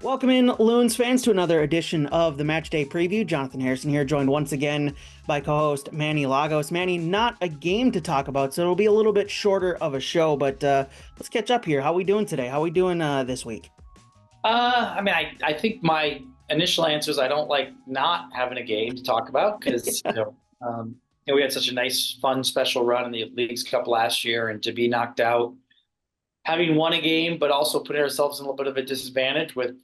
Welcome in, Loons fans, to another edition of the Matchday Preview. Jonathan Harrison here, joined once again by co-host Manny Lagos. Manny, not a game to talk about, so it'll be a little bit shorter of a show, but let's catch up here. How we doing today? How we doing this week? I think my initial answer is I don't like not having a game to talk about because we had such a nice, fun, special run in the Leagues Cup last year, and to be knocked out, having won a game, but also putting ourselves in a little bit of a disadvantage with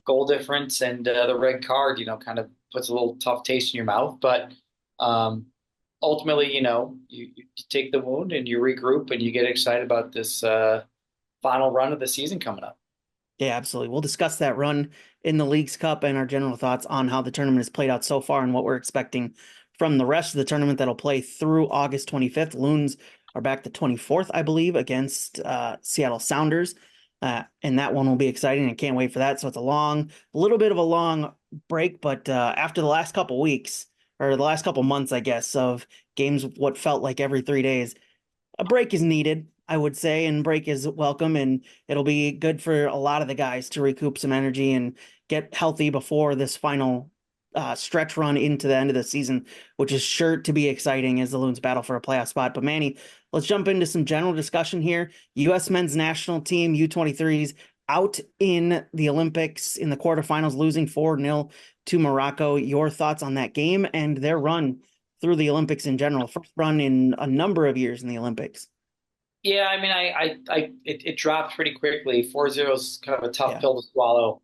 goal difference and the red card, kind of puts a little tough taste in your mouth. But ultimately, you take the wound and you regroup and you get excited about this final run of the season coming up. Yeah, absolutely. We'll discuss that run in the Leagues Cup and our general thoughts on how the tournament has played out so far and what we're expecting from the rest of the tournament that'll play through August 25th. Loons are back the 24th, I believe, against Seattle Sounders. And that one will be exciting. I can't wait for that. So it's a little bit of a long break, but after the last couple weeks, or the last couple months, I guess, of games, what felt like every 3 days, a break is needed, I would say, and break is welcome, and it'll be good for a lot of the guys to recoup some energy and get healthy before this final stretch run into the end of the season, which is sure to be exciting as the Loons battle for a playoff spot. But Manny, let's jump into some general discussion here. U.S. men's national team, U23s, out in the Olympics in the quarterfinals, losing 4-0 to Morocco. Your thoughts on that game and their run through the Olympics in general? First run in a number of years in the Olympics. Yeah, it dropped pretty quickly. 4-0 is kind of a tough Yeah. pill to swallow.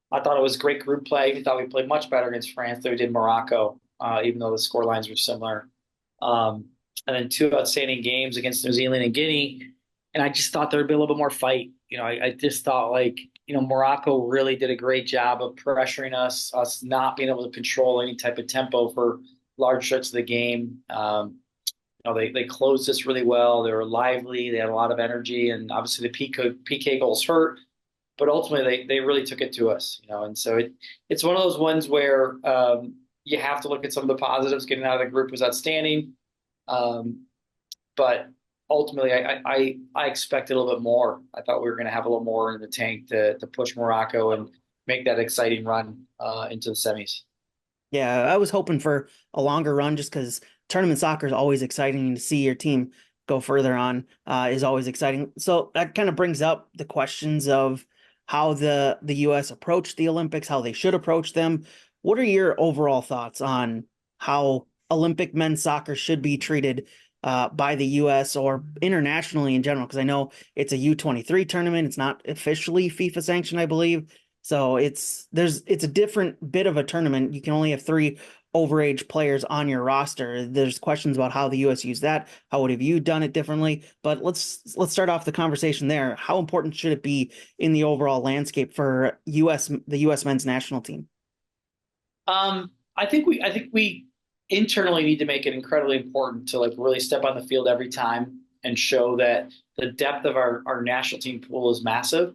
I thought it was great group play. I thought we played much better against France than we did Morocco, even though the score lines were similar. And then two outstanding games against New Zealand and Guinea. And I just thought there would be a little bit more fight. I just thought Morocco really did a great job of pressuring us not being able to control any type of tempo for large stretches of the game. They closed us really well. They were lively. They had a lot of energy, and obviously the PK goals hurt, but ultimately they really took it to us. And so it's one of those ones where you have to look at some of the positives. Getting out of the group was outstanding, but ultimately I expected a little bit more. I thought we were going to have a little more in the tank to push Morocco and make that exciting run into the semis. Yeah, I was hoping for a longer run just because tournament soccer is always exciting, and to see your team go further on is always exciting. So that kind of brings up the questions of how the U.S. approached the Olympics, how they should approach them. What are your overall thoughts on how Olympic men's soccer should be treated by the U.S. or internationally in general? Because I know it's a U23 tournament. It's not officially FIFA sanctioned, I believe. So it's a different bit of a tournament. You can only have 3 overage players on your roster. There's questions about how the U.S. used that. How would have you done it differently? But let's start off the conversation there. How important should it be in the overall landscape for the U.S. men's national team? I think we internally need to make it incredibly important to really step on the field every time and show that the depth of our national team pool is massive,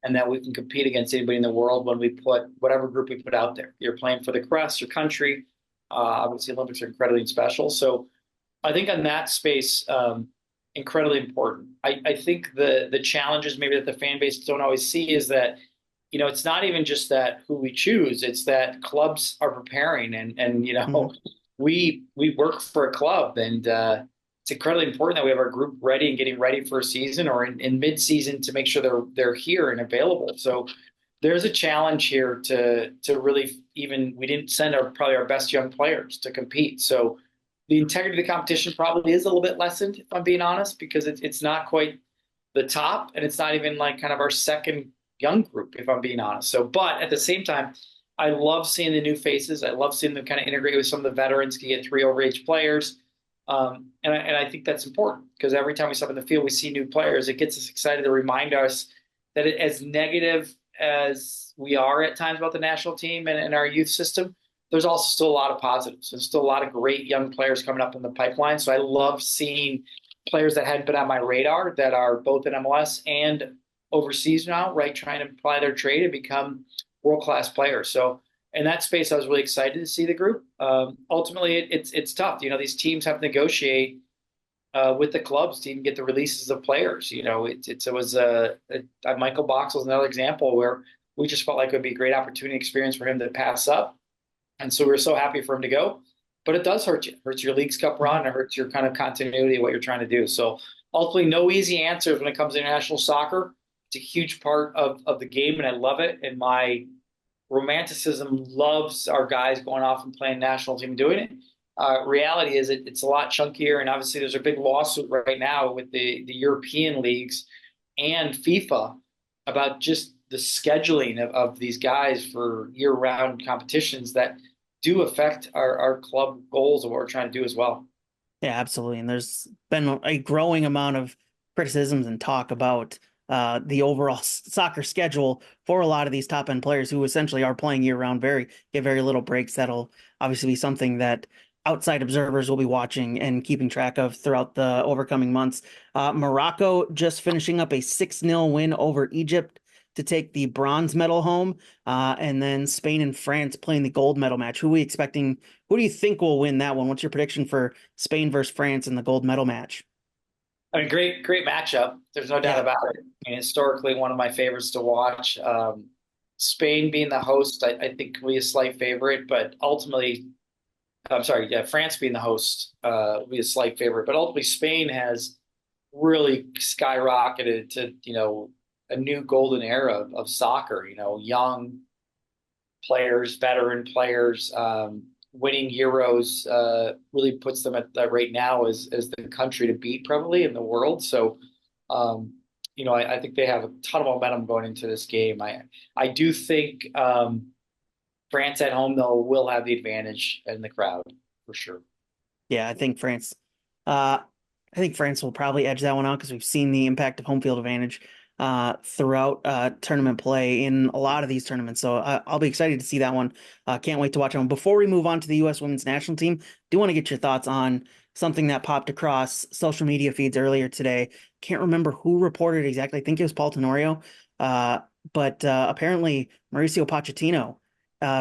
and that we can compete against anybody in the world when we put whatever group we put out there. You're playing for the crest, your country. Obviously, Olympics are incredibly special. So I think on that space, incredibly important. I think the challenges maybe that the fan base don't always see is that, it's not even just that who we choose, it's that clubs are preparing and we work for a club, and it's incredibly important that we have our group ready and getting ready for a season or in mid-season to make sure they're here and available. So there's a challenge here to really we didn't send probably our best young players to compete. So the integrity of the competition probably is a little bit lessened, if I'm being honest, because it's not quite the top, and it's not even like kind of our second young group, if I'm being honest. So, but at the same time, I love seeing the new faces. I love seeing them kind of integrate with some of the veterans to get 3 overage players. And I think that's important because every time we step in the field, we see new players. It gets us excited to remind us that as negative as we are at times about the national team and our youth system, there's also still a lot of positives. There's still a lot of great young players coming up in the pipeline. So I love seeing players that hadn't been on my radar that are both in MLS and overseas now, right, trying to apply their trade and become world-class players. So in that space, I was really excited to see the group. Ultimately, it's tough. These teams have to negotiate with the clubs to even get the releases of players. It was Michael Box was another example where we just felt like it would be a great opportunity experience for him to pass up, and so we were so happy for him to go. But it does hurt you. It hurts your Leagues Cup run. It hurts your kind of continuity of what you're trying to do. So ultimately, no easy answers when it comes to international soccer. It's a huge part of the game, and I love it. And my romanticism loves our guys going off and playing national team and doing it. Reality is it's a lot chunkier, and obviously there's a big lawsuit right now with the European leagues and FIFA about just the scheduling of these guys for year-round competitions that do affect our club goals of what we're trying to do as well. Yeah, absolutely. And there's been a growing amount of criticisms and talk about the overall soccer schedule for a lot of these top end players who essentially are playing year round, get very little breaks. That'll obviously be something that outside observers will be watching and keeping track of throughout the overcoming months. Morocco just finishing up a 6-0 win over Egypt to take the bronze medal home. And then Spain and France playing the gold medal match. Who do you think will win that one? What's your prediction for Spain versus France in the gold medal match? I mean, great matchup. There's no doubt Yeah, about it. I mean, historically, one of my favorites to watch. Spain being the host, I think will be a slight favorite, but ultimately, I'm sorry, yeah, France being the host will be a slight favorite, but ultimately Spain has really skyrocketed to, a new golden era of soccer, young players, veteran players, winning Euros really puts them at that right now as the country to beat probably in the world. So, I think they have a ton of momentum going into this game. I do think France at home though will have the advantage in the crowd for sure. yeah, uh, I think France will probably edge that one out because we've seen the impact of home field advantage throughout tournament play in a lot of these tournaments. So I'll be excited to see that one. Can't wait to watch that one. Before we move on to the U.S. women's national team, do want to get your thoughts on something that popped across social media feeds earlier today. Can't remember who reported exactly. I think it was Paul Tenorio. Uh, but apparently Mauricio Pochettino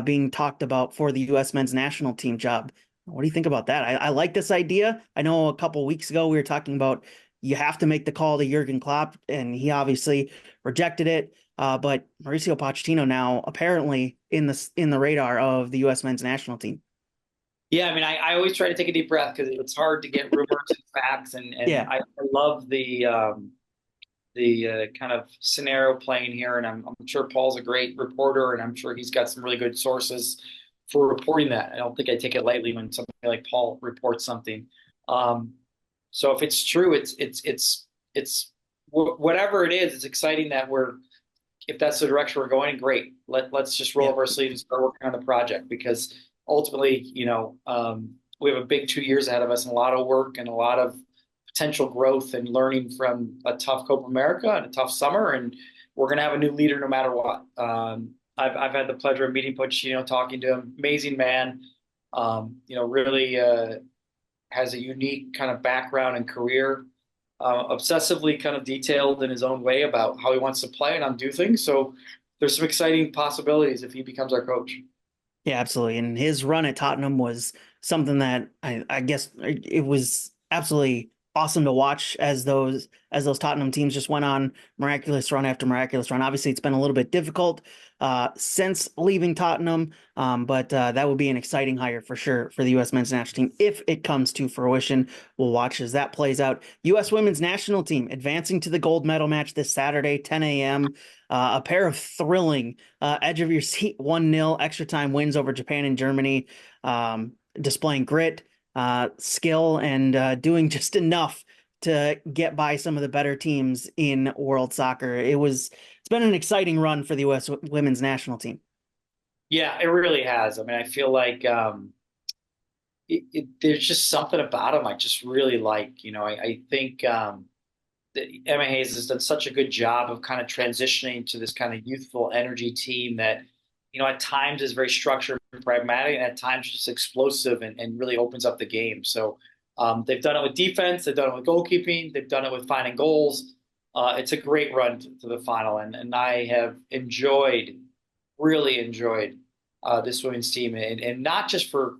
being talked about for the U.S. men's national team job. What do you think about that? I like this idea. I know a couple weeks ago we were talking about you have to make the call to Jurgen Klopp, and he obviously rejected it. But Mauricio Pochettino now apparently in the radar of the U.S. men's national team. Yeah, I mean, I always try to take a deep breath because it's hard to get rumors and facts, and Yeah, I love the kind of scenario playing here, and I'm sure Paul's a great reporter, and I'm sure he's got some really good sources for reporting that. I don't think I take it lightly when somebody like Paul reports something. Um, so if it's true, it's whatever it is. It's exciting that if that's the direction we're going, great. Let's just roll yeah. up our sleeves and start working on the project because ultimately, we have a big 2 years ahead of us and a lot of work and a lot of potential growth and learning from a tough Copa America and a tough summer. And we're going to have a new leader no matter what. I've had the pleasure of meeting Pochettino, talking to him. Amazing man. Really has a unique kind of background and career. Obsessively kind of detailed in his own way about how he wants to play and undo things. So there's some exciting possibilities if he becomes our coach. Yeah, absolutely. And his run at Tottenham was something that I guess it was absolutely awesome to watch as those Tottenham teams just went on miraculous run after miraculous run. Obviously, it's been a little bit difficult since leaving Tottenham, but that would be an exciting hire for sure for the U.S. men's national team if it comes to fruition. We'll watch as that plays out. U.S. women's national team advancing to the gold medal match this Saturday, 10 a.m. A pair of thrilling edge of your seat 1-0 extra time wins over Japan and Germany, displaying grit, skill, and doing just enough to get by some of the better teams in world soccer. It's been an exciting run for the U.S. women's national team. Yeah, it really has. I mean, I feel like there's just something about him I just really like. I think that Emma Hayes has done such a good job of kind of transitioning to this kind of youthful energy team that, at times is very structured and pragmatic, and at times just explosive and really opens up the game. So they've done it with defense, they've done it with goalkeeping, they've done it with finding goals. It's a great run to the final, and I have really enjoyed this women's team, and not just for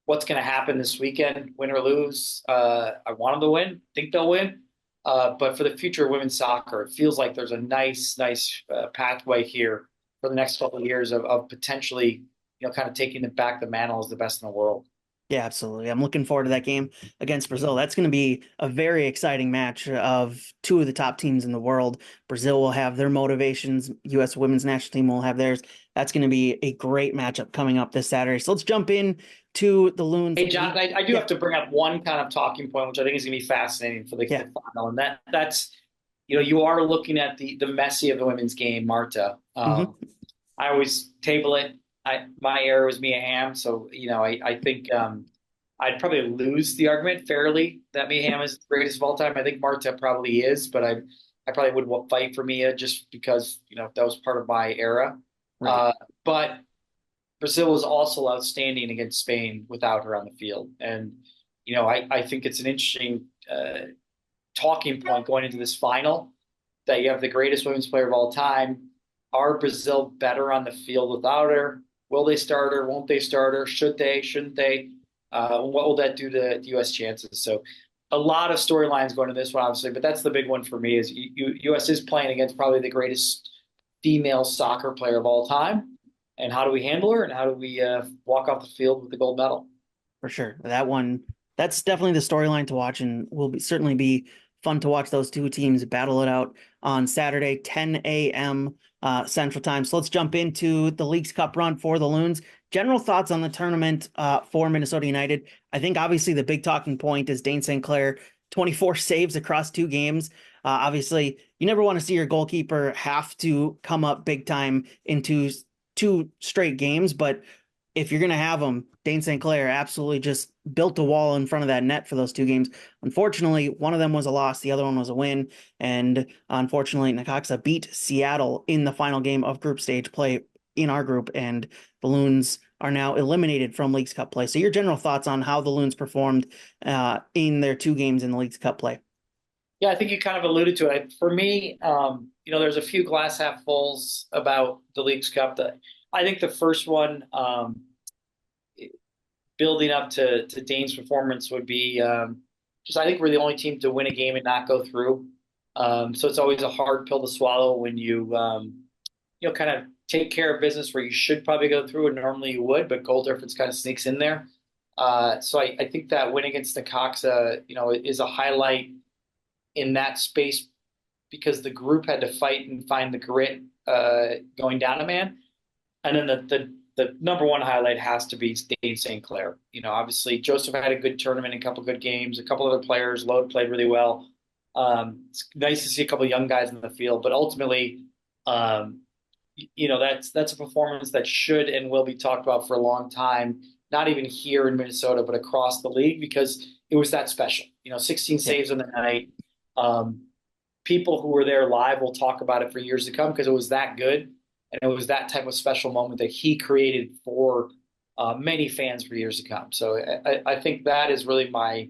what's going to happen this weekend, win or lose. I want them to win, think they'll win, but for the future of women's soccer, it feels like there's a nice pathway here for the next couple of years of potentially, kind of taking it back the mantle as the best in the world. Yeah, absolutely. I'm looking forward to that game against Brazil. That's going to be a very exciting match of two of the top teams in the world. Brazil will have their motivations. U.S. women's national team will have theirs. That's going to be a great matchup coming up this Saturday. So let's jump in to the Loons. Hey, John, I do Yeah, have to bring up one kind of talking point, which I think is going to be fascinating for the yeah. final, and that's you are looking at the Messi of the women's game, Marta. Hmm. I always table it. My error was Mia Hamm, so I think I'd probably lose the argument fairly that Mia Hamm is the greatest of all time. I think Marta probably is, but I probably would fight for Mia just because that was part of my era. Right. But Brazil was also outstanding against Spain without her on the field, and I think it's an interesting talking point going into this final that you have the greatest women's player of all time. Are Brazil better on the field without her? Will they start her? Won't they start her? Should they? Shouldn't they? What will that do to U.S. chances? So a lot of storylines going to this one, obviously, but that's the big one for me is U.S. is playing against probably the greatest female soccer player of all time. And how do we handle her? And how do we walk off the field with the gold medal? For sure. That one, that's definitely the storyline to watch and certainly be fun to watch those two teams battle it out on Saturday, 10 a.m. Central Time. So let's jump into the Leagues Cup run for the Loons. General thoughts on the tournament for Minnesota United. I think obviously the big talking point is Dane St. Clair, 24 saves across 2 games. Obviously, you never want to see your goalkeeper have to come up big time into two straight games, but if you're going to have them, Dane St. Clair absolutely just built a wall in front of that net for those 2 games. Unfortunately, one of them was a loss, the other one was a win. And unfortunately, Necaxa beat Seattle in the final game of group stage play in our group, and the Loons are now eliminated from Leagues Cup play. So your general thoughts on how the Loons performed in their 2 games in the Leagues Cup play? Yeah, I think you kind of alluded to it. For me, there's a few glass half fulls about the Leagues Cup. That I think the first one, building up to Dane's performance, would be just I think we're the only team to win a game and not go through. So it's always a hard pill to swallow when you kind of take care of business where you should probably go through and normally you would, but goal difference kind of sneaks in there. So I think that win against Necaxa, is a highlight in that space because the group had to fight and find the grit going down a man. And then the number one highlight has to be Dane St. Clair. Obviously Joseph had a good tournament, a couple good games, a couple other players. Lode played really well. It's nice to see a couple of young guys in the field, but ultimately, that's a performance that should and will be talked about for a long time. Not even here in Minnesota, but across the league because it was that special. 16 Yeah. saves on the night. People who were there live will talk about it for years to come because it was that good. And it was that type of special moment that he created for many fans for years to come. So I think that is really my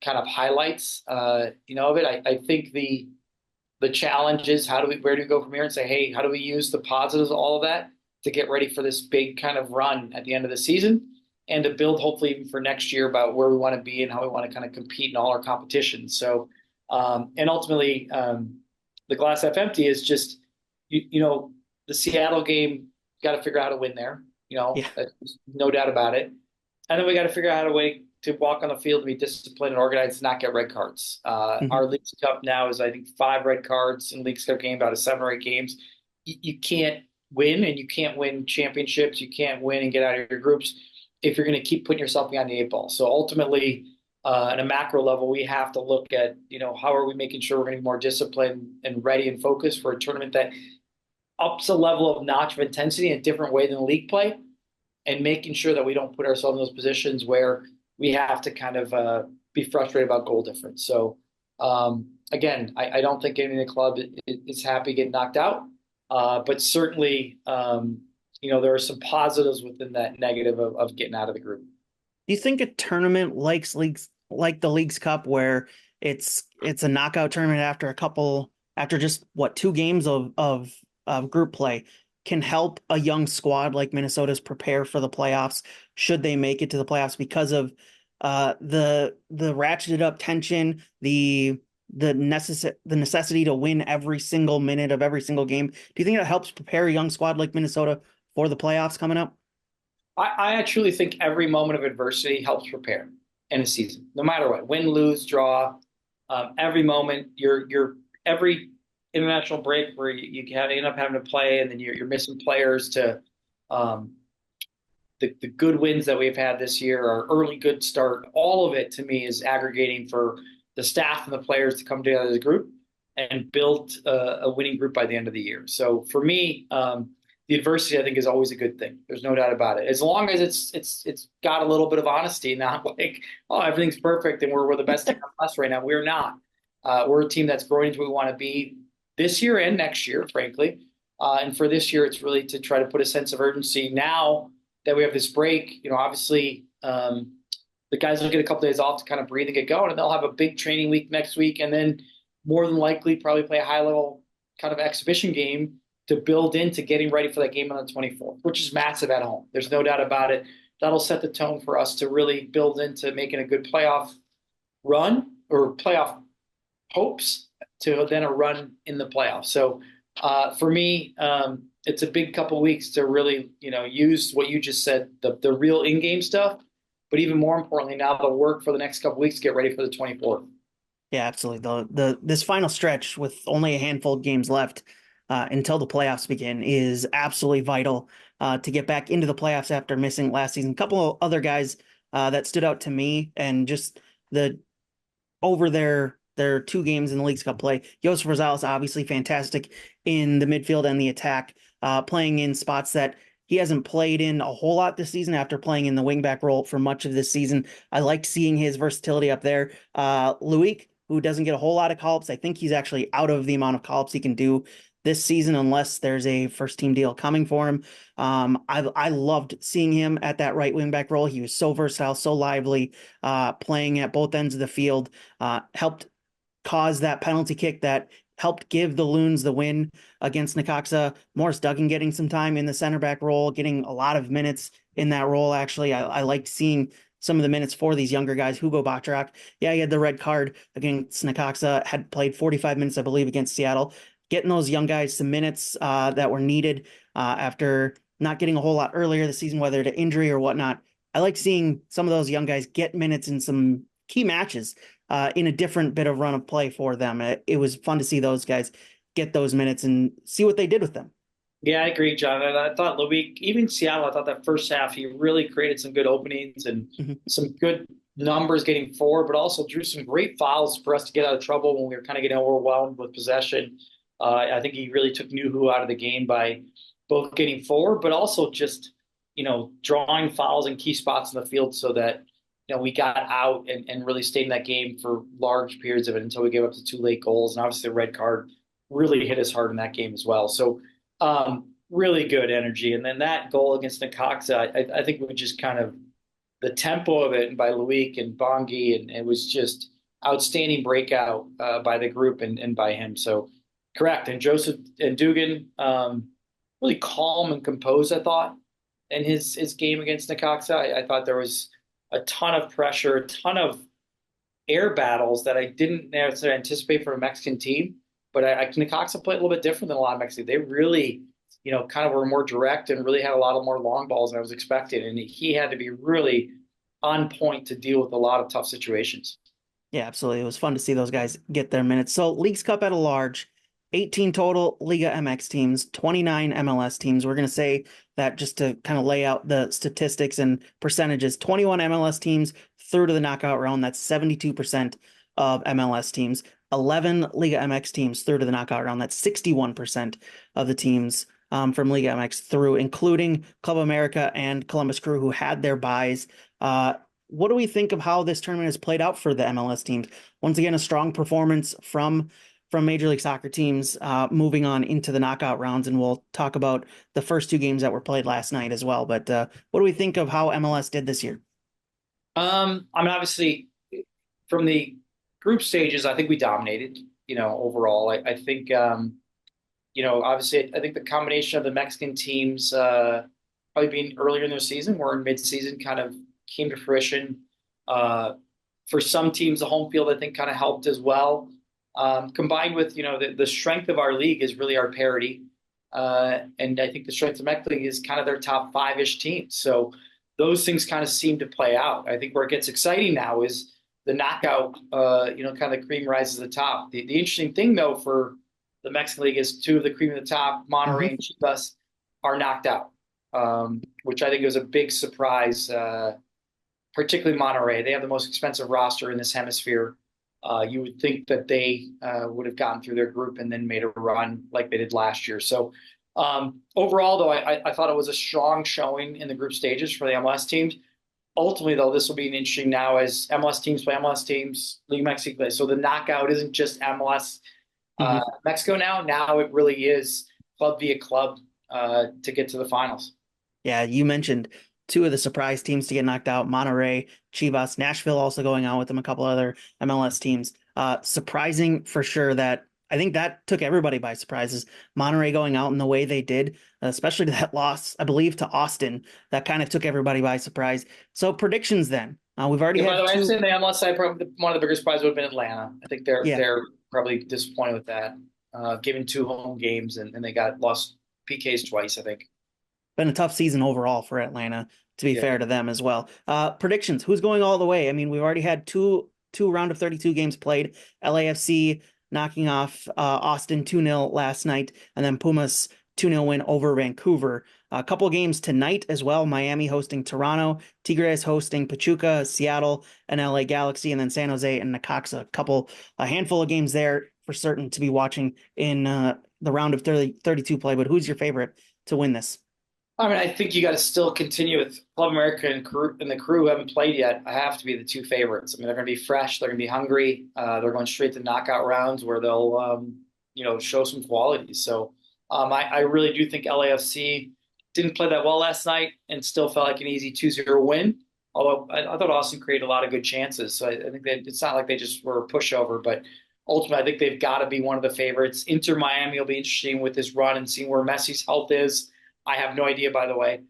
kind of highlights, of it. I think the challenge is where do we go from here and say, hey, how do we use the positives of all of that to get ready for this big kind of run at the end of the season and to build hopefully even for next year about where we want to be and how we want to kind of compete in all our competitions. So, and ultimately, the glass half empty is just, the Seattle game, got to figure out how to win there, Yeah. no doubt about it. And then we got to figure out a way to walk on the field and be disciplined and organized and not get red cards. Mhm. Our Leagues Cup now is, I think, 5 red cards in Leagues Cup game, out of 7 or 8 games. You can't win, and you can't win championships. You can't win and get out of your groups if you're going to keep putting yourself behind the 8 ball. So ultimately, at a macro level, we have to look at, how are we making sure we're going to be more disciplined and ready and focused for a tournament that ups a level of notch of intensity in a different way than league play, and making sure that we don't put ourselves in those positions where we have to kind of be frustrated about goal difference. So again, I don't think any of the club is happy getting knocked out, but certainly there are some positives within that negative of getting out of the group. Do you think a tournament like the Leagues Cup, where it's a knockout tournament after just what 2 games of group play? can help a young squad like Minnesota's prepare for the playoffs, should they make it to the playoffs, because of the ratcheted up tension, the necessity to win every single minute of every single game. Do you think that helps prepare a young squad like Minnesota for the playoffs coming up? I actually think every moment of adversity helps prepare in a season, no matter what, win, lose, draw. Every moment, every international break where end up having to play, and then you're missing players to um, the good wins that we've had this year, our early good start. All of it to me is aggregating for the staff and the players to come together as a group and build a winning group by the end of the year. So for me, the adversity I think is always a good thing. There's no doubt about it. As long as it's got a little bit of honesty, not like, oh, everything's perfect and we're the best team on us right now. We're not. We're a team that's growing into what we want to be this year and next year, frankly. And for this year, it's really to try to put a sense of urgency now that we have this break. Obviously, the guys will get a couple days off to kind of breathe and get going, and they'll have a big training week next week, and then more than likely probably play a high level kind of exhibition game to build into getting ready for that game on the 24th, which is massive at home. There's no doubt about it. That'll set the tone for us to really build into making a good playoff run or playoff hopes to then a run in the playoffs. So for me, it's a big couple of weeks to really, use what you just said, the real in-game stuff, but even more importantly, now the work for the next couple of weeks, get ready for the 24th. Yeah, absolutely. This final stretch with only a handful of games left until the playoffs begin is absolutely vital to get back into the playoffs after missing last season. A couple of other guys that stood out to me, and just the over their 2 games in the Leagues Cup play. Josef Rosales, obviously fantastic in the midfield and the attack, playing in spots that he hasn't played in a whole lot this season after playing in the wingback role for much of this season. I liked seeing his versatility up there. Luik, who doesn't get a whole lot of call-ups. I think he's actually out of the amount of call-ups he can do this season unless there's a first team deal coming for him. I loved seeing him at that right wing back role. He was so versatile, so lively, playing at both ends of the field, helped cause that penalty kick that helped give the Loons the win against Necaxa. Morris Duggan getting some time in the center back role, getting a lot of minutes in that role. Actually, I liked seeing some of the minutes for these younger guys. Hugo Bacharach, yeah, he had the red card against Necaxa, had played 45 minutes, I believe, against Seattle. Getting those young guys some minutes that were needed after not getting a whole lot earlier this season, whether to injury or whatnot. I like seeing some of those young guys get minutes in some key matches in a different bit of run of play for them. It was fun to see those guys get those minutes and see what they did with them. Yeah, I agree, John. And I thought Loic, even Seattle, I thought that first half he really created some good openings and Mhm. some good numbers getting forward, but also drew some great fouls for us to get out of trouble when we were kind of getting overwhelmed with possession. I think he really took Nuhu out of the game by both getting forward, but also just, drawing fouls in key spots in the field so that, we got out and really stayed in that game for large periods of it until we gave up the 2 late goals. And obviously the red card really hit us hard in that game as well. So really good energy. And then that goal against Necaxa, I think we just kind of the tempo of it and by Loic and Bongi, and it was just outstanding breakout by the group and by him. So correct. And Joseph and Dugan, really calm and composed, I thought, in his game against Necaxa. I thought there was a ton of pressure, a ton of air battles that I didn't necessarily anticipate from a Mexican team. But Necaxa played a little bit different than a lot of Mexican. They really, kind of were more direct and really had a lot of more long balls than I was expecting. And he had to be really on point to deal with a lot of tough situations. Yeah, absolutely. It was fun to see those guys get their minutes. So Leagues Cup at a large, 18 total Liga MX teams, 29 MLS teams. We're going to say that just to kind of lay out the statistics and percentages, 21 MLS teams through to the knockout round. That's 72% of MLS teams. 11 Liga MX teams through to the knockout round. That's 61% of the teams from Liga MX through, including Club America and Columbus Crew, who had their buys. What do we think of how this tournament has played out for the MLS teams? Once again, a strong performance from Major League Soccer teams moving on into the knockout rounds, and we'll talk about the first 2 games that were played last night as well. But what do we think of how MLS did this year? I mean, obviously, from the group stages, I think we dominated, overall. I think Obviously, I think the combination of the Mexican teams probably being earlier in their season, or in mid-season, kind of came to fruition. Uh, for some teams, the home field I think kind of helped as well. Combined with the strength of our league is really our parity, and I think the strength of Mexico League is kind of their top five-ish teams. So those things kind of seem to play out. I think where it gets exciting now is the knockout. Kind of the cream rises to the top. The interesting thing though for the Mexican League is two of the cream of the top, Monterrey and Chivas, are knocked out, which I think was a big surprise, particularly Monterrey. They have the most expensive roster in this hemisphere. You would think that they would have gotten through their group and then made a run like they did last year. So overall, though, I thought it was a strong showing in the group stages for the MLS teams. Ultimately, though, this will be an interesting now as MLS teams play MLS teams, League Mexico play. So the knockout isn't just MLS Mexico now. Now it really is club via club to get to the finals. Yeah, you mentioned two of the surprise teams to get knocked out, Monterrey, Chivas, Nashville also going out with them, a couple other MLS teams. Surprising for sure that I think that took everybody by surprises. Monterrey going out in the way they did, especially that loss, I believe, to Austin, that kind of took everybody by surprise. So predictions then. We've already Yeah, by the had way, I'd two. say the MLS side, probably one of the bigger surprises would have been Atlanta. I think they're Yeah, they're probably disappointed with that, given two home games and they got lost PKs twice, I think. been a tough season overall for Atlanta, to be Yeah. fair to them as well. Predictions, who's going all the way? I mean, we've already had two round of 32 games played. LAFC knocking off Austin 2-0 last night, and then Pumas 2-0 win over Vancouver. A couple games tonight as well. Miami hosting Toronto, Tigres hosting Pachuca, Seattle, and LA Galaxy, and then San Jose and Necaxa. A handful of games there for certain to be watching in the round of 32 play. But who's your favorite to win this? I mean, I think you got to still continue with Club America and the crew who haven't played yet. I have to be the two favorites. I mean, they're going to be fresh. They're going to be hungry. They're going straight to knockout rounds where they'll, show some quality. So I really do think LAFC didn't play that well last night and still felt like an easy 2-0 win. Although I thought Austin created a lot of good chances. So I think that it's not like they just were a pushover, but ultimately I think they've got to be one of the favorites. Inter Miami will be interesting with this run and seeing where Messi's health is. I have no idea, by the way.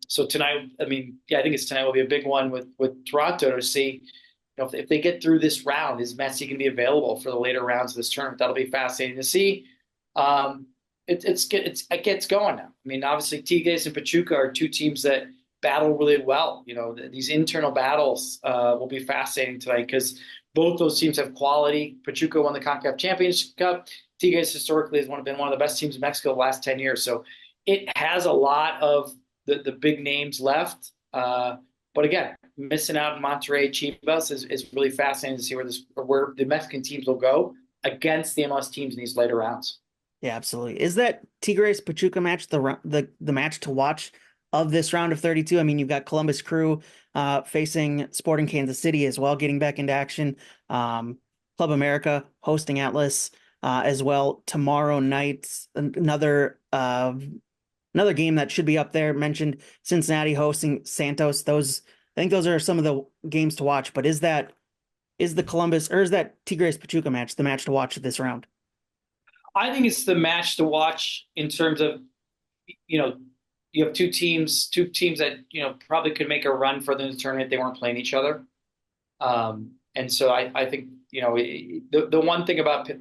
So tonight, I mean, yeah, I think tonight will be a big one with Toronto to see, if they get through this round, is Messi going to be available for the later rounds of this tournament? That'll be fascinating to see. It gets going now. I mean, obviously, Tigres and Pachuca are two teams that battle really well. These internal battles will be fascinating tonight because both those teams have quality. Pachuca won the CONCACAF Championship Cup. Tigres historically has been one of the best teams in Mexico the last 10 years. So it has a lot of the big names left. But again, missing out on Monterrey Chivas is really fascinating to see where the Mexican teams will go against the MLS teams in these later rounds. Yeah, absolutely. Is that Tigres Pachuca match the match to watch of this round of 32? I mean, you've got Columbus Crew facing Sporting Kansas City as well, getting back into action. Club America hosting Atlas as well tomorrow night. Another game that should be up there. Mentioned Cincinnati hosting Santos. I think those are some of the games to watch. But is that Tigres Pachuca match the match to watch this round? I think it's the match to watch in terms of, you have two teams that, probably could make a run for the tournament. They weren't playing each other. And so I think, the one thing about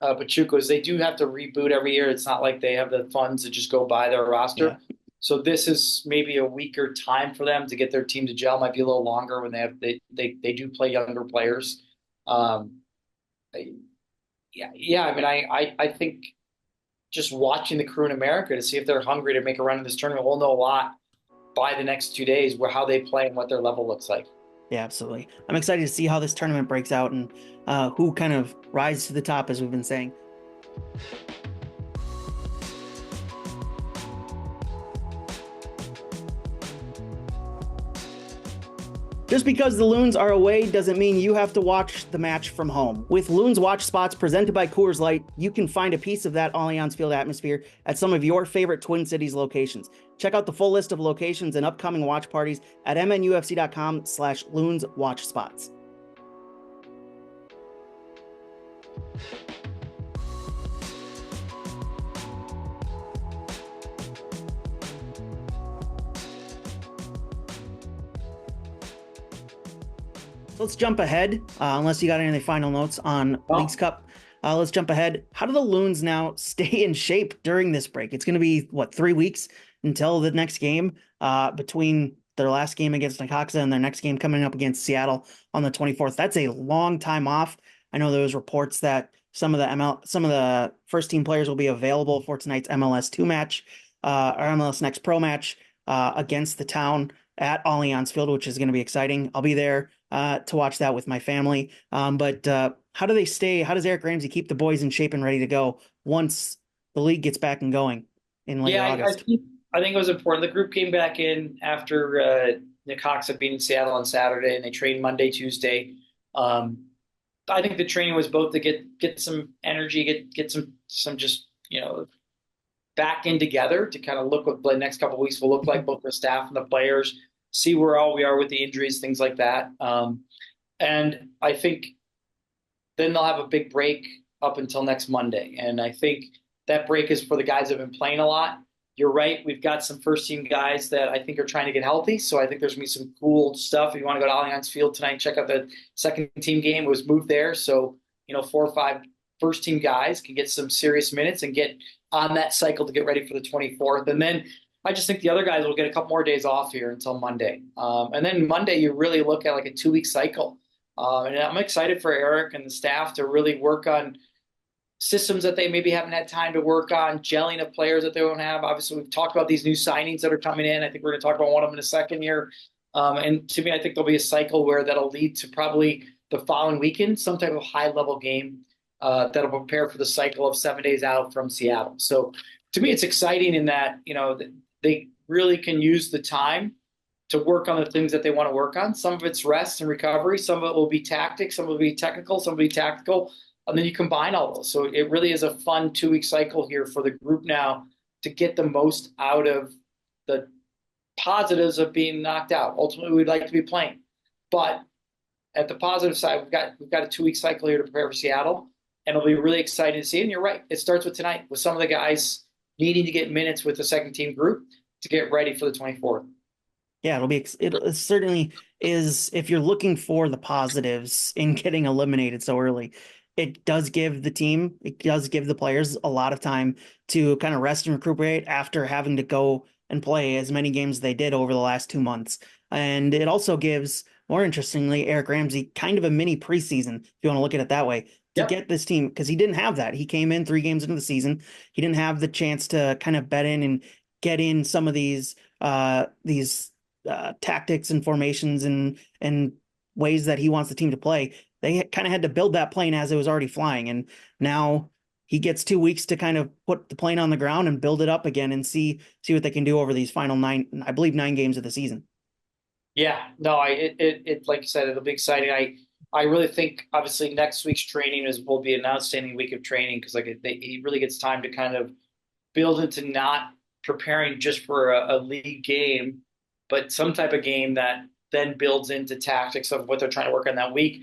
Pachuca is they do have to reboot every year. It's not like they have the funds to just go buy their roster. Yeah. So this is maybe a weaker time for them to get their team to gel. Might be a little longer when they do play younger players. Yeah. I mean, I think just watching the crew in America to see if they're hungry to make a run in this tournament, we'll know a lot by the next 2 days how they play and what their level looks like. Yeah, absolutely. I'm excited to see how this tournament breaks out and who kind of rises to the top, as we've been saying. Just because the Loons are away doesn't mean you have to watch the match from home. With Loons Watch Spots presented by Coors Light, you can find a piece of that Allianz Field atmosphere at some of your favorite Twin Cities locations. Check out the full list of locations and upcoming watch parties at MNUFC.com/Loons Watch Spots. So let's jump ahead. Unless you got any final notes on Leagues Well, Cup, let's jump ahead. How do the Loons now stay in shape during this break? It's going to be what, 3 weeks until the next game, between their last game against Necaxa and their next game coming up against Seattle on the 24th. That's a long time off. I know there was reports that some of the first team players will be available for tonight's MLS 2 match, or MLS Next Pro match, against the Town at Allianz Field, which is going to be exciting. I'll be there to watch that with my family. But how do they stay? How does Eric Ramsey keep the boys in shape and ready to go once the league gets back and going in late yeah, August? I think it was important. The group came back in after Necaxa beat Seattle on Saturday, and they trained Monday, Tuesday. Um, I think the training was both to get some energy, get some just back in together to kind of look what the next couple of weeks will look like, both the staff and the players, see where all we are with the injuries, things like that. And I think then they'll have a big break up until next Monday. And I think that break is for the guys that have been playing a lot. You're right. We've got some first team guys that I think are trying to get healthy. So I think there's going to be some cool stuff. If you want to go to Allianz Field tonight and check out the second team game, it was moved there. So, 4 or 5 first team guys can get some serious minutes and get on that cycle to get ready for the 24th. And then I just think the other guys will get a couple more days off here until Monday. And then Monday, you really look at like a 2 week cycle. And I'm excited for Eric and the staff to really work on systems that they maybe haven't had time to work on, gelling of players that they don't have. Obviously, we've talked about these new signings that are coming in. I think we're going to talk about one of them in a second here. And to me, I think there'll be a cycle where that'll lead to probably the following weekend, some type of high level game that'll prepare for the cycle of 7 days out from Seattle. So to me, it's exciting in that, they really can use the time to work on the things that they want to work on. Some of it's rest and recovery. Some of it will be tactics. Some will be technical. Some will be tactical. And then you combine all those. So it really is a fun 2 week cycle here for the group now to get the most out of the positives of being knocked out. Ultimately, we'd like to be playing. But at the positive side, we've got a 2 week cycle here to prepare for Seattle. And it'll be really exciting to see. And you're right. It starts with tonight with some of the guys needing to get minutes with the second team group to get ready for the 24th. Yeah, it certainly is. If you're looking for the positives in getting eliminated so early, it does give the players a lot of time to kind of rest and recuperate after having to go and play as many games as they did over the last 2 months. And it also gives, more interestingly, Eric Ramsey kind of a mini preseason, if you want to look at it that way, to Yep. get this team, because he didn't have that. He came in 3 games into the season. He didn't have the chance to kind of bet in and get in some of these tactics and formations and ways that he wants the team to play. They kind of had to build that plane as it was already flying, and now he gets 2 weeks to kind of put the plane on the ground and build it up again and see what they can do over these final nine, I believe, 9 games of the season. Yeah. No, it like you said, it'll be exciting. I really think obviously next week's training will be an outstanding week of training because he really gets time to kind of build into not preparing just for a league game, but some type of game that then builds into tactics of what they're trying to work on that week.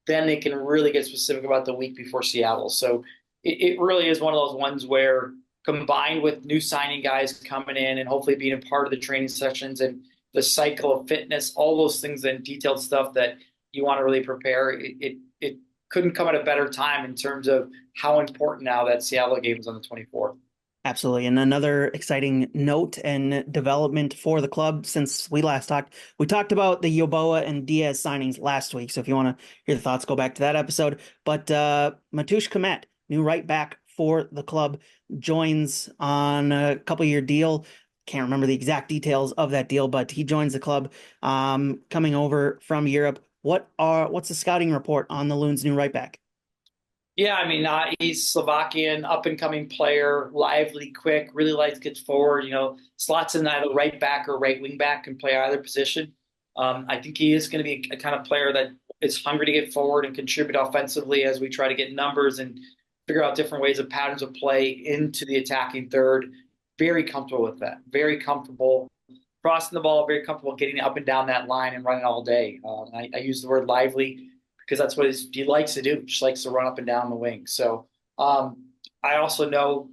Then they can really get specific about the week before Seattle. So it really is one of those ones where combined with new signing guys coming in and hopefully being a part of the training sessions and the cycle of fitness, all those things and detailed stuff that you want to really prepare, it couldn't come at a better time in terms of how important now that Seattle game is on the 24th. Absolutely. And another exciting note and development for the club since we last talked, we talked about the Yoboa and Diaz signings last week. So if you want to hear the thoughts, go back to that episode. But Mateusz Komet, new right back for the club, joins on a couple-year deal. Can't remember the exact details of that deal, but he joins the club, coming over from Europe. What's the scouting report on the Loons' new right back? Yeah, I mean, he's Slovakian, up and coming player, lively, quick, really likes gets forward. Slots in either right back or right wing back, can play either position. I think he is going to be a kind of player that is hungry to get forward and contribute offensively as we try to get numbers and figure out different ways of patterns of play into the attacking third. Very comfortable with that. Very comfortable crossing the ball. Very comfortable getting up and down that line and running all day. I use the word lively because that's what he likes to do. Just likes to run up and down the wing. So I also know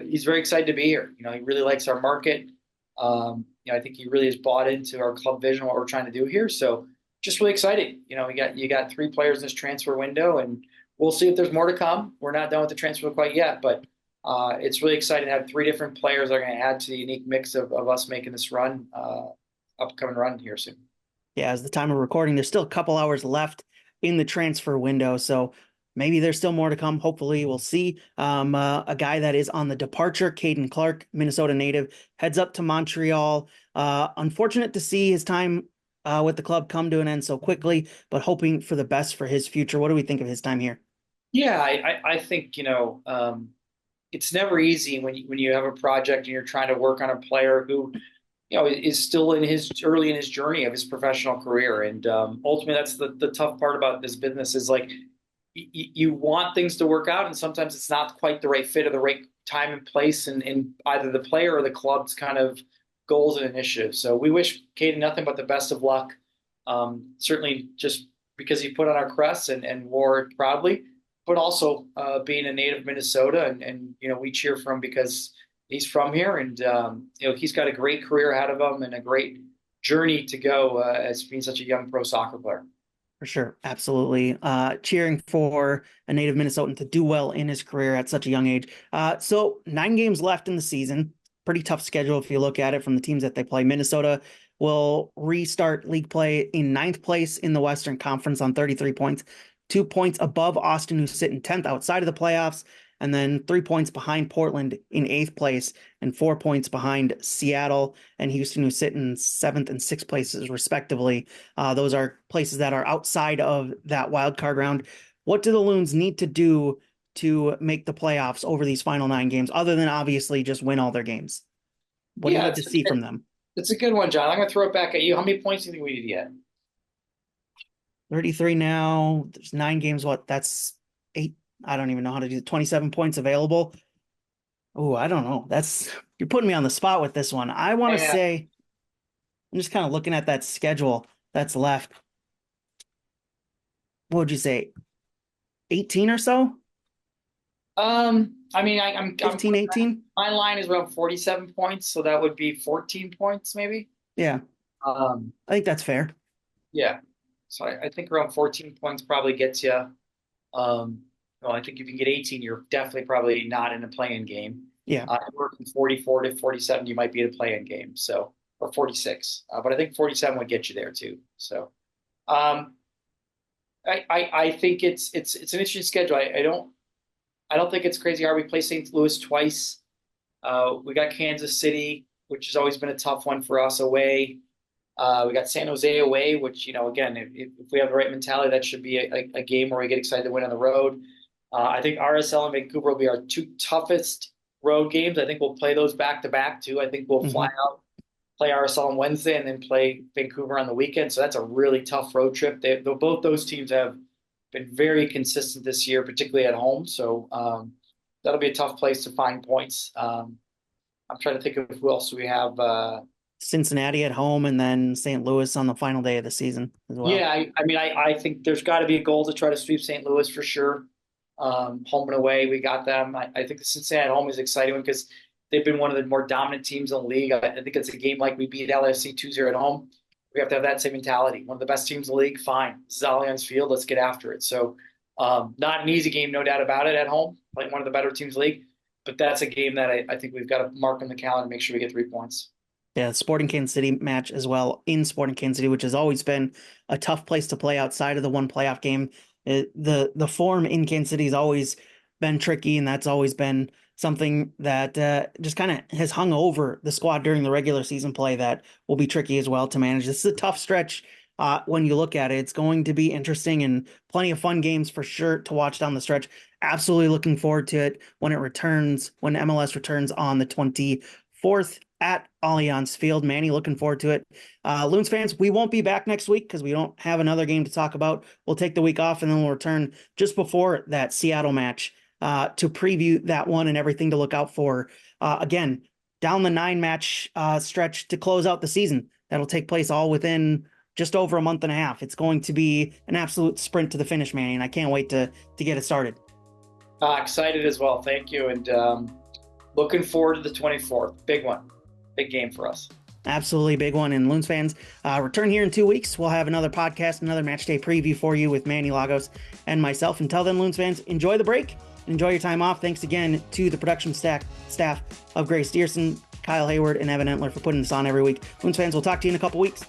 he's very excited to be here. He really likes our market. I think he really has bought into our club vision, what we're trying to do here. So just really exciting. You got three players in this transfer window, and we'll see if there's more to come. We're not done with the transfer quite yet, but it's really exciting to have three different players that are going to add to the unique mix of us making this run, upcoming run here soon. Yeah, as the time of recording, there's still a couple hours left in the transfer window, so maybe there's still more to come. Hopefully, we'll see. A guy that is on the departure, Caden Clark, Minnesota native, heads up to Montreal. Unfortunate to see his time with the club come to an end so quickly, but hoping for the best for his future. What do we think of his time here? Yeah, I think it's never easy when you have a project and you're trying to work on a player who is still in his early in his journey of his professional career. And ultimately, that's the tough part about this business is like you want things to work out, and sometimes it's not quite the right fit or the right time and place in either the player or the club's kind of goals and initiatives. So we wish Caden nothing but the best of luck. Certainly, just because he put on our crest and wore it proudly, but also being a native Minnesota, and we cheer for him because he's from here, and he's got a great career ahead of him and a great journey to go as being such a young pro soccer player. For sure. Absolutely. Cheering for a native Minnesotan to do well in his career at such a young age. So 9 games left in the season. Pretty tough schedule if you look at it from the teams that they play. Minnesota will restart league play in ninth place in the Western Conference on 33 points, 2 points above Austin, who sit in 10th outside of the playoffs, and then 3 points behind Portland in eighth place, and 4 points behind Seattle and Houston, who sit in seventh and sixth places, respectively. Those are places that are outside of that wild card round. What do the Loons need to do to make the playoffs over these final 9 games, other than obviously just win all their games? What do you Yeah, need to see from them? it's a good one, John. I'm going to throw it back at you. How many points do you think we need to get? 33 now. There's 9 games. What? That's eight. I don't even know how to do 27 points available. Oh, I don't know. You're putting me on the spot with this one. I want to Yeah. say, I'm just kind of looking at that schedule that's left. What would you say? 18 or so? I mean, I'm 15, 18? my line is around 47 points, so that would be 14 points maybe. Yeah, Um, I think that's fair. yeah. So I think around 14 points probably gets you. Well, I think if you get 18, you're definitely probably not in a playing game. Yeah. Anywhere from 44 to 47, you might be in a playing game. So, or 46. But I think 47 would get you there too. So, um, I think it's an interesting schedule. I don't think it's crazy hard. We play St. Louis twice. We got Kansas City, which has always been a tough one for us away. We got San Jose away, which, again, if we have the right mentality, that should be a game where we get excited to win on the road. I think RSL and Vancouver will be our two toughest road games. I think we'll play those back to back too. I think we'll fly Hmm. out, play RSL on Wednesday, and then play Vancouver on the weekend. So that's a really tough road trip. Both those teams have been very consistent this year, particularly at home. So that'll be a tough place to find points. I'm trying to think of who else we have. Cincinnati at home and then St. Louis on the final day of the season as well. Yeah, I mean, I think there's got to be a goal to try to sweep St. Louis for sure. Home and away, we got them. I think the Cincinnati at home is exciting because they've been one of the more dominant teams in the league. I think it's a game like we beat LAFC 2-0 at home. We have to have that same mentality. One of the best teams in the league, fine. This is Allianz Field. Let's get after it. So, not an easy game, no doubt about it, at home, playing one of the better teams in the league. But that's a game that I think we've got to mark on the calendar and make sure we get 3 points. Yeah, Sporting Kansas City match as well in Sporting Kansas City, which has always been a tough place to play outside of the one playoff game. The form in Kansas City has always been tricky, and that's always been something that just kind of has hung over the squad during the regular season play that will be tricky as well to manage. This is a tough stretch when you look at it. It's going to be interesting and plenty of fun games for sure to watch down the stretch. Absolutely looking forward to it when it returns, when MLS returns on the 24th at Allianz Field. Manny, looking forward to it. Loons fans, we won't be back next week because we don't have another game to talk about. We'll take the week off and then we'll return just before that Seattle match to preview that one and everything to look out for. Again, down the 9 match stretch to close out the season. That'll take place all within just over a month and a half. It's going to be an absolute sprint to the finish, Manny, and I can't wait to get it started. Excited as well. Thank you. And looking forward to the 24th. Big one. Big game for us. Absolutely big one. And Loons fans, return here in 2 weeks. We'll have another podcast, another match day preview for you with Manny Lagos and myself. Until then, Loons fans, enjoy the break. Enjoy your time off. Thanks again to the production staff of Grace Dearson, Kyle Hayward, and Evan Entler for putting this on every week. Loons fans, we'll talk to you in a couple weeks.